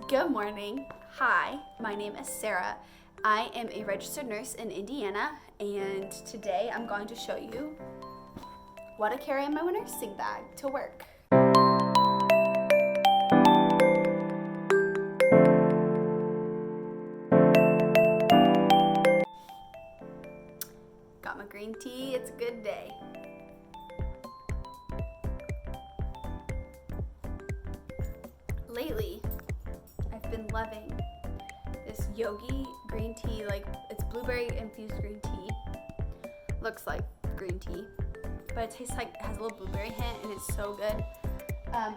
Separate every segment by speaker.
Speaker 1: Good morning. Hi, my name is Sarah. I am a registered nurse in Indiana, and today I'm going to show you what I carry in my nursing bag to work. Got my green tea, it's a good day. Lately, I've been loving this Yogi green tea, like it's blueberry infused green tea. Looks like green tea, but it tastes like, it has a little blueberry hint and it's so good.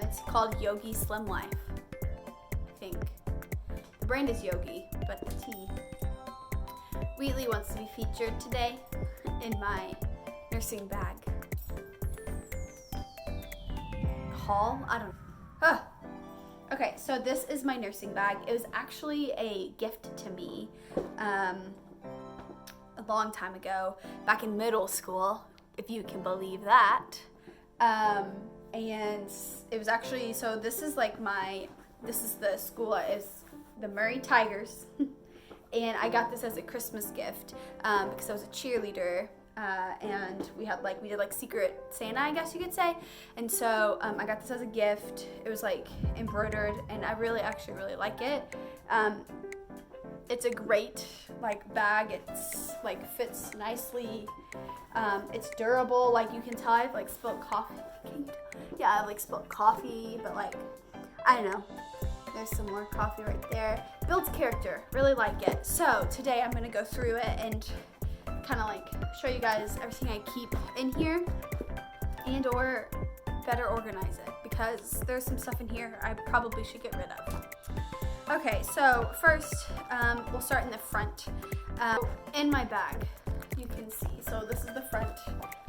Speaker 1: It's called Yogi Slim Life, I think. The brand is Yogi, but the tea. Wheatley wants to be featured today in my nursing bag haul. I don't know. Okay, so this is my nursing bag. It was actually a gift to me a long time ago, back in middle school, if you can believe that. And it was actually, so this is the school, is the Murray Tigers. And I got this as a Christmas gift because I was a cheerleader. And we did Secret Santa, I guess you could say. And so I got this as a gift. It was embroidered, and I actually really like it. It's a great bag. It's fits nicely. It's durable. You can tell I've spilled coffee. Yeah, I've spilled coffee, but I don't know. There's some more coffee right there. Builds character. Really like it. So today I'm gonna go through it and kind of show you guys everything I keep in here and or better organize it, because there's some stuff in here I probably should get rid of. Okay, so first we'll start in the front. In my bag, you can see, so this is the front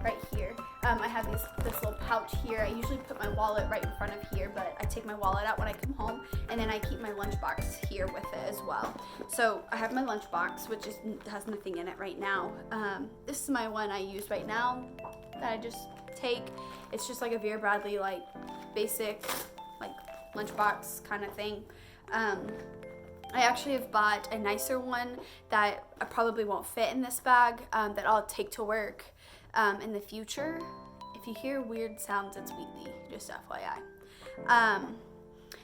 Speaker 1: right here. I have this little pouch here. I usually put my wallet right in front of here, but I take my wallet out when I come home, and then I keep my lunchbox here with it as well. So I have my lunchbox, which has nothing in it right now. This is my one I use right now that I just take. It's just a Vera Bradley basic lunchbox kind of thing. I actually have bought a nicer one that I probably won't fit in this bag, that I'll take to work in the future. If you hear weird sounds, it's Wheatley, just FYI.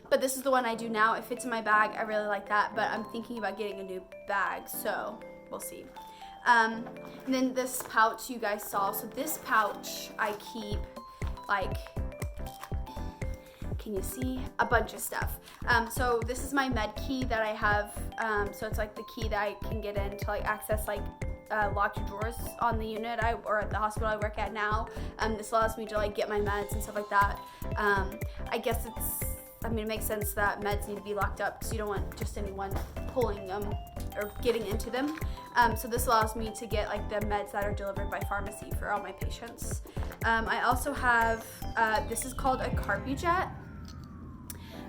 Speaker 1: But this is the one I do now. It fits in my bag. I really like that, but I'm thinking about getting a new bag, so we'll see. And then this pouch you guys saw. So this pouch I keep can you see? A bunch of stuff. So this is my med key that I have. So it's the key that I can get in to access locked drawers on the unit or at the hospital I work at now. This allows me to get my meds and stuff like that. I guess it makes sense that meds need to be locked up because you don't want just anyone pulling them or getting into them. So this allows me to get the meds that are delivered by pharmacy for all my patients. I also have, this is called a Carbujet.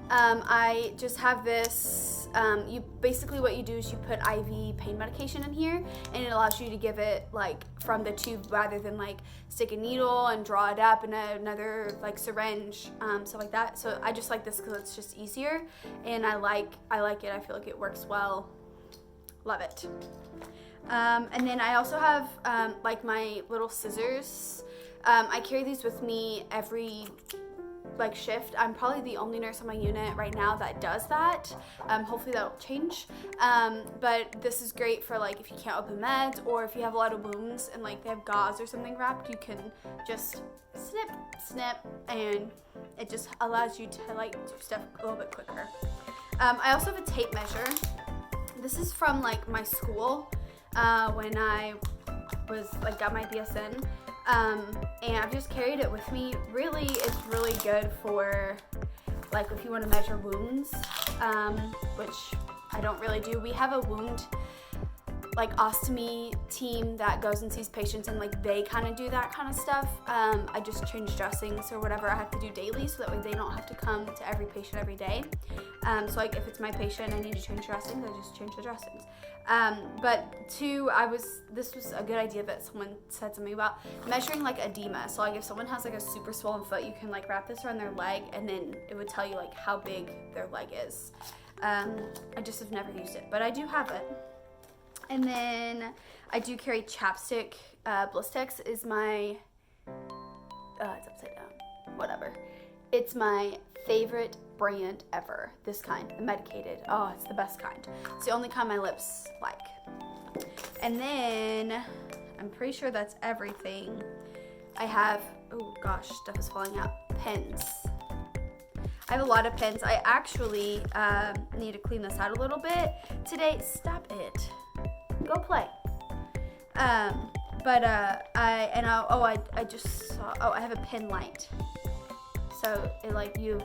Speaker 1: I just have this, what you do is you put IV pain medication in here, and it allows you to give it from the tube rather than stick a needle and draw it up in another syringe, stuff like that. So I just like this because it's just easier, and I like it. I feel like it works well. Love it. And then I also have my little scissors. I carry these with me every shift. I'm probably the only nurse on my unit right now that does that. Hopefully that'll change. But this is great for if you can't open meds, or if you have a lot of wounds and they have gauze or something wrapped, you can just snip, and it just allows you to do stuff a little bit quicker. I also have a tape measure. This is from my school when I was got my BSN. And I've just carried it with me. Really, it's really good for if you want to measure wounds, which I don't really do. We have a wound ostomy team that goes and sees patients, and they kind of do that kind of stuff. I just change dressings or whatever I have to do daily, so that way they don't have to come to every patient every day. So if it's my patient, I need to change dressings, I just change the dressings. But two, this was a good idea that someone said something about measuring edema. So if someone has a super swollen foot, you can wrap this around their leg, and then it would tell you how big their leg is. I just have never used it, but I do have it. And then I do carry chapstick. Blistex is my, it's upside down, whatever. It's my favorite brand ever. This kind, the medicated. Oh, it's the best kind. It's the only kind my lips like. And then I'm pretty sure that's everything. I have, oh gosh, stuff is falling out. Pens. I have a lot of pens. I actually need to clean this out a little bit today. Stop it. Go play. I just saw, I have a pen light. So it like you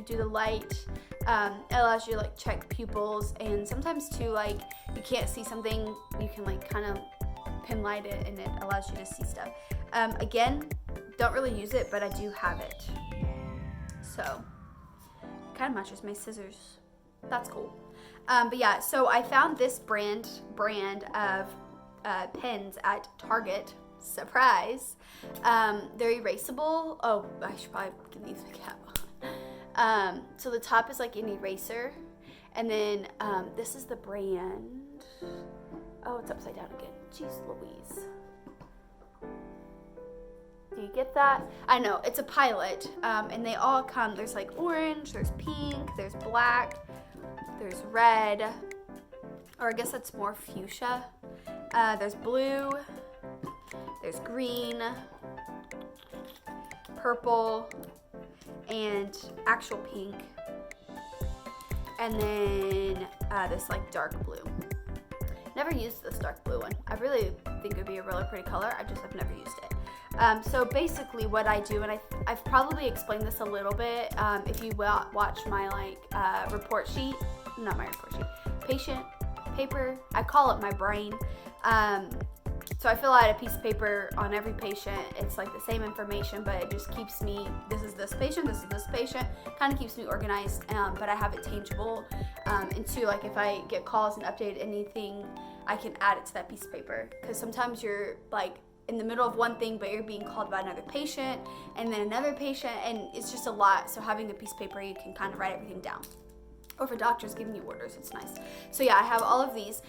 Speaker 1: do the light. It allows you to like check pupils, and sometimes too, like you can't see something, you can like kind of pen light it, and it allows you to see stuff. Again, don't really use it, but I do have it. So it kind of matches my scissors. That's cool. But yeah, so I found this brand of pens at Target. Surprise. They're erasable. Oh, I should probably give these a cap on. So the top is like an eraser, and then this is the brand. Oh, it's upside down again. Jeez Louise. Do you get that? I know, it's a Pilot, and they all come, there's like orange, there's pink, there's black, there's red, or I guess that's more fuchsia. There's blue, there's green, purple, and actual pink, and then this like dark blue. Never used this dark blue one. I really think it would be a really pretty color. I just have never used it. So basically what I do, and I've probably explained this a little bit, if you watch my report sheet, not my report sheet, patient paper, I call it my brain. So I fill out a piece of paper on every patient. It's like the same information, but it just keeps me, this is this patient, this is this patient, kind of keeps me organized, but I have it tangible. And two, like if I get calls and update anything, I can add it to that piece of paper. Because sometimes you're like in the middle of one thing, but you're being called by another patient, and then another patient, and it's just a lot. So having a piece of paper, you can kind of write everything down. Or for doctors giving you orders, it's nice. So yeah, I have all of these.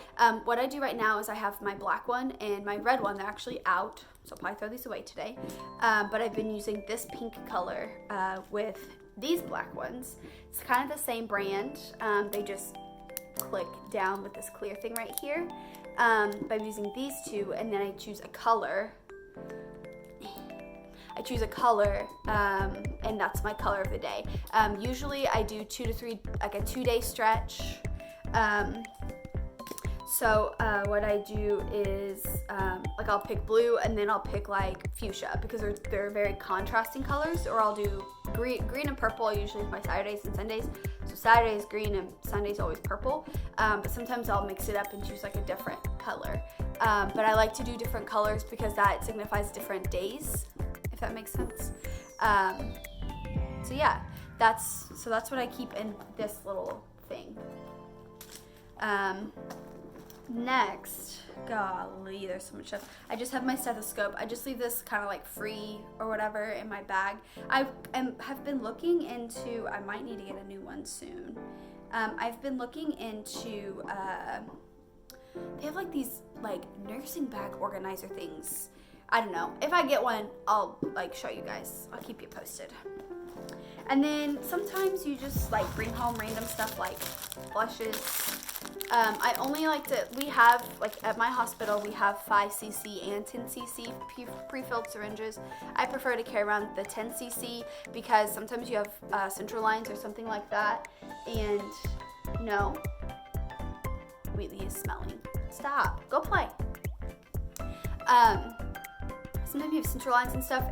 Speaker 1: What I do right now is I have my black one and my red one. They're actually out, so I'll probably throw these away today. But I've been using this pink color with these black ones. It's kind of the same brand. They just click down with this clear thing right here. But I'm using these two, and then I choose a color. And that's my color of the day. Usually I do 2 to 3, like a 2-day stretch. So what I do is like I'll pick blue, and then I'll pick like fuchsia, because they're very contrasting colors. Or I'll do green and purple usually with my Saturdays and Sundays. So Saturdays green and Sundays always purple. But sometimes I'll mix it up and choose like a different color. But I like to do different colors because that signifies different days, if that makes sense. So yeah, that's what I keep in this little thing. Next, golly, there's so much stuff. I just have my stethoscope. I just leave this kind of like free or whatever in my bag. I have been looking into, I might need to get a new one soon. I've been looking into, they have like these like nursing bag organizer things. I don't know. If I get one, I'll like show you guys. I'll keep you posted. And then sometimes you just like bring home random stuff like blushes. I only like to, we have, like at my hospital, we have 5cc and 10cc pre-filled syringes. I prefer to carry around the 10cc because sometimes you have central lines or something like that. And no, Wheatley is smelling. Stop, go play. Sometimes you have central lines and stuff,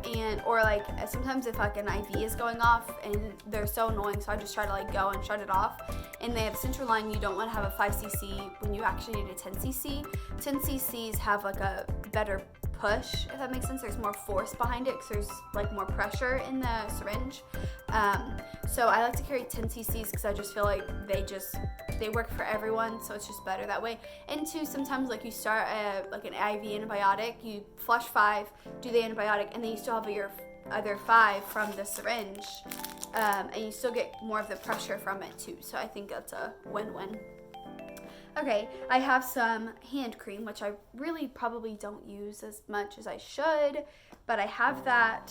Speaker 1: or like sometimes if like an IV is going off and they're so annoying, so I just try to like go and shut it off. And they have central line, you don't want to have a 5cc when you actually need a 10cc. 10cc's have like a better push, if that makes sense. There's more force behind it because there's like more pressure in the syringe. So I like to carry 10cc's because I just feel like they work for everyone, so it's just better that way. And two, sometimes like you start like an IV antibiotic, you flush 5, do the antibiotic, and then you still have your other 5 from the syringe. and you still get more of the pressure from it too. So I think that's a win-win. Okay, I have some hand cream, which I really probably don't use as much as I should, but I have that.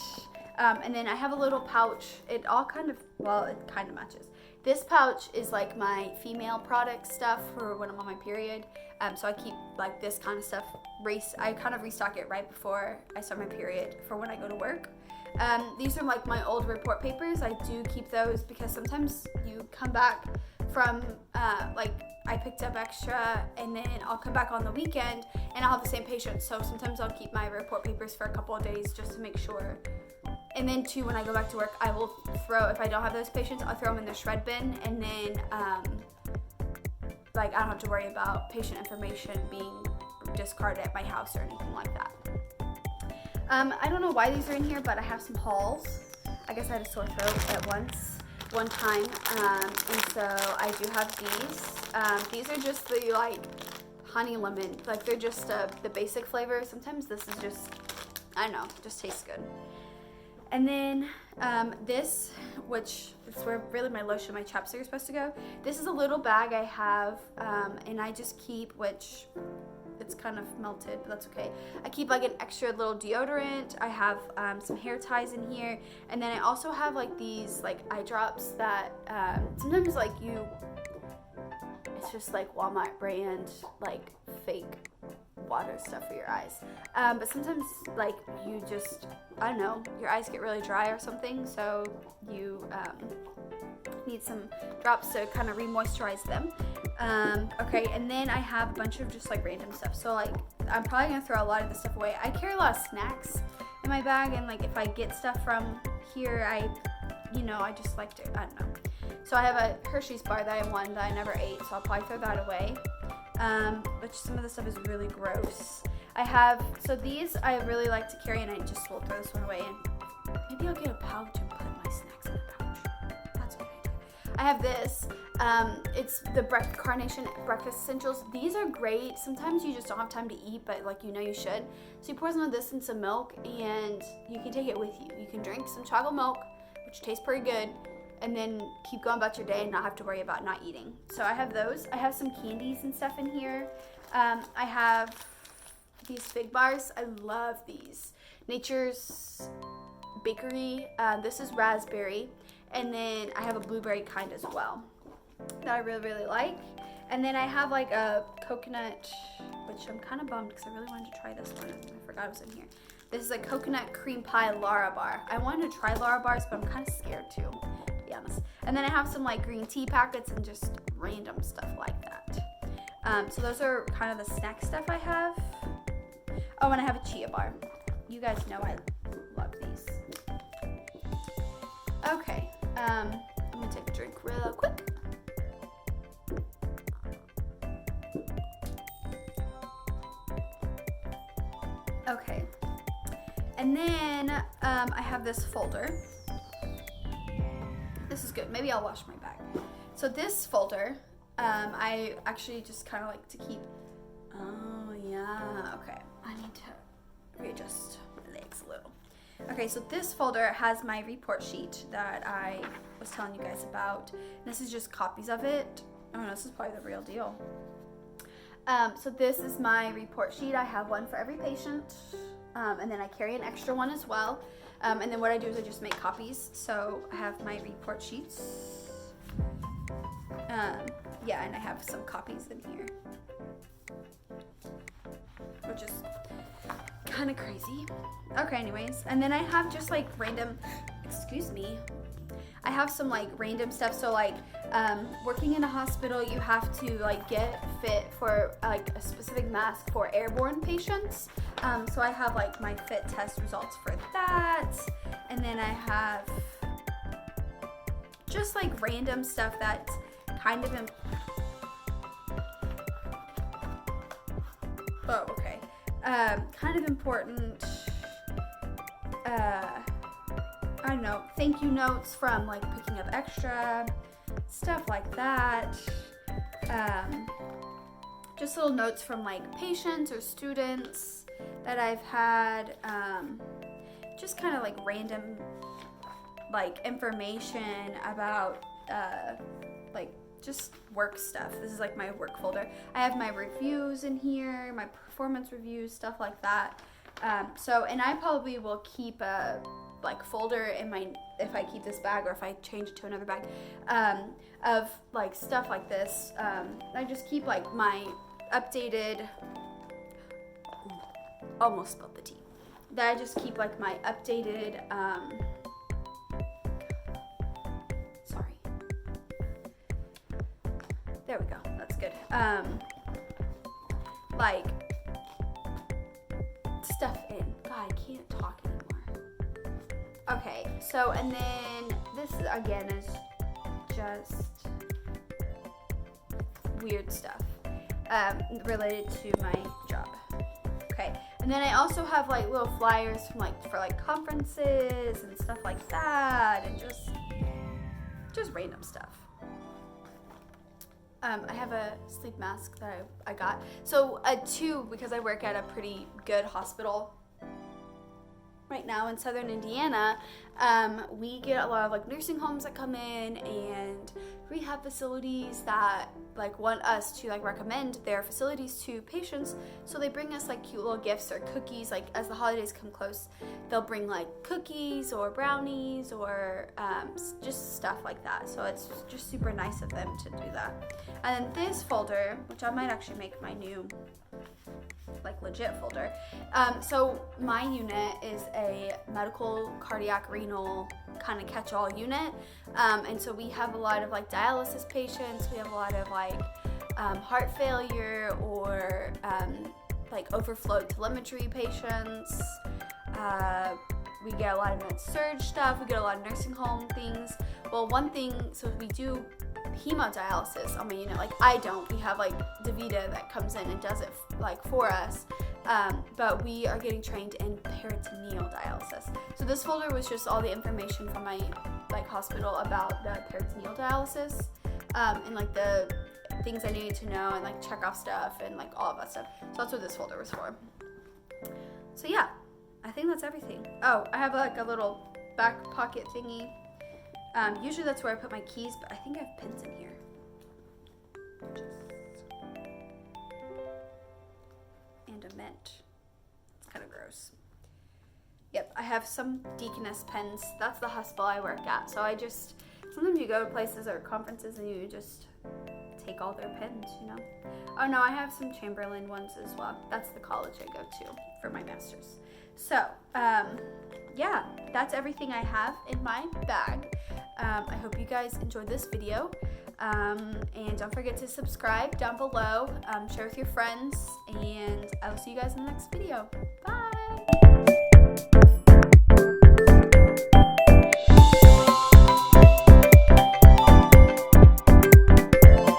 Speaker 1: And then I have a little pouch. It kind of matches. This pouch is like my female product stuff for when I'm on my period. So I keep like this kind of stuff. I kind of restock it right before I start my period for when I go to work. These are like my old report papers. I do keep those because sometimes you come back from I picked up extra, and then I'll come back on the weekend and I'll have the same patient. So sometimes I'll keep my report papers for a couple of days just to make sure. And then too, when I go back to work, I will if I don't have those patients, I'll throw them in the shred bin, and then I don't have to worry about patient information being discarded at my house or anything like that. I don't know why these are in here, but I have some Halls. I guess I had a sore throat one time, and so I do have these. These are just the honey lemon, they're just the basic flavor. Sometimes this is just, I don't know, just tastes good. And then this, which is where really my lotion, my chapstick are supposed to go. This is a little bag I have, and I just keep, which it's kind of melted, but that's okay. I keep like an extra little deodorant. I have some hair ties in here, and then I also have like these eye drops that sometimes it's just like Walmart brand fake water stuff for your eyes, but sometimes you just, I don't know, your eyes get really dry or something, so you need some drops to kind of re-moisturize them. Okay, and then I have a bunch of just random stuff. So I'm probably gonna throw a lot of this stuff away. I carry a lot of snacks in my bag, and if I get stuff from here, I just like to, I don't know. So I have a Hershey's bar that I won that I never ate, so I'll probably throw that away. Which some of the stuff is really gross. So these I really like to carry, and I just will throw this one away, and maybe I'll get a pouch and put my snacks in a pouch. That's a good idea. I have this. It's the Carnation Breakfast Essentials. These are great. Sometimes you just don't have time to eat, but you should. So you pour some of this in some milk, and you can take it with you. You can drink some chocolate milk, which tastes pretty good, and then keep going about your day and not have to worry about not eating. So I have those. I have some candies and stuff in here. I have these fig bars. I love these. Nature's Bakery. This is raspberry. And then I have a blueberry kind as well that I really, really like. And then I have a coconut, which I'm kind of bummed because I really wanted to try this one. I forgot it was in here. This is a coconut cream pie Lara bar. I wanted to try Lara bars, but I'm kind of scared too, to be honest. And then I have some green tea packets and just random stuff like that. So those are kind of the snack stuff I have. Oh, and I have a chia bar. You guys know I love these. Okay, I'm gonna take a drink real quick. Okay, and then I have this folder. This is good. Maybe I'll wash my bag. So this folder, I actually just kind of like to keep. Oh yeah. Okay. I need to readjust my legs a little. Okay, so this folder has my report sheet that I was telling you guys about. This is just copies of it. Oh no, this is probably the real deal. So this is my report sheet. I have one for every patient, and then I carry an extra one as well. And then what I do is I just make copies. So I have my report sheets. Yeah, and I have some copies in here, which is kind of crazy. Okay, anyways, and then I have just random, excuse me, I have some random stuff. So working in a hospital, you have to get fit for a specific mask for airborne patients. So I have my fit test results for that, and then I have just random stuff that's kind of kind of important. I don't know, thank you notes from picking up extra, stuff like that. Just little notes from patients or students that I've had. Just kind of random like information about like just work stuff. This is like my work folder. I have my reviews in here, my performance reviews, stuff like that. And I probably will keep a like folder in my, if I keep this bag or if I change it to another bag, of like stuff like this. I just keep like my updated, almost spilled the tea. That I just keep like my updated, sorry. There we go, that's good. Like, stuff in. God, I can't talk anymore. Okay, so, and then this again is just weird stuff related to my job. Okay, and then I also have like little flyers from like for like conferences and stuff like that, and just random stuff. I have a sleep mask that I got. So two, because I work at a pretty good hospital right now in southern Indiana, we get a lot of like nursing homes that come in and rehab facilities that like want us to like recommend their facilities to patients. So they bring us like cute little gifts or cookies. Like as the holidays come close, they'll bring like cookies or brownies or just stuff like that. So it's just super nice of them to do that. And then this folder, which I might actually make my new like legit folder. So my unit is a medical cardiac renal kind of catch-all unit, and so we have a lot of like dialysis patients. We have a lot of like heart failure or like overflow telemetry patients. We get a lot of med-surg stuff. We get a lot of nursing home things. Well, one thing, so we do hemodialysis on my unit. Like I don't. We have like DaVita that comes in and does it like for us. But we are getting trained in peritoneal dialysis. So this folder was just all the information from my like hospital about the peritoneal dialysis, and like the things I needed to know and like check off stuff and like all of that stuff. So that's what this folder was for. So yeah, I think that's everything. Oh, I have like a little back pocket thingy. Usually that's where I put my keys, but I think I have pins in here. And a mint. It's kind of gross. Yep, I have some Deaconess pens. That's the hospital I work at. So I just, sometimes you go to places or conferences and you just take all their pens, you know. Oh no, I have some Chamberlain ones as well. That's the college I go to for my master's. So, yeah, that's everything I have in my bag. I hope you guys enjoyed this video. And don't forget to subscribe down below, share with your friends, and I will see you guys in the next video. Bye!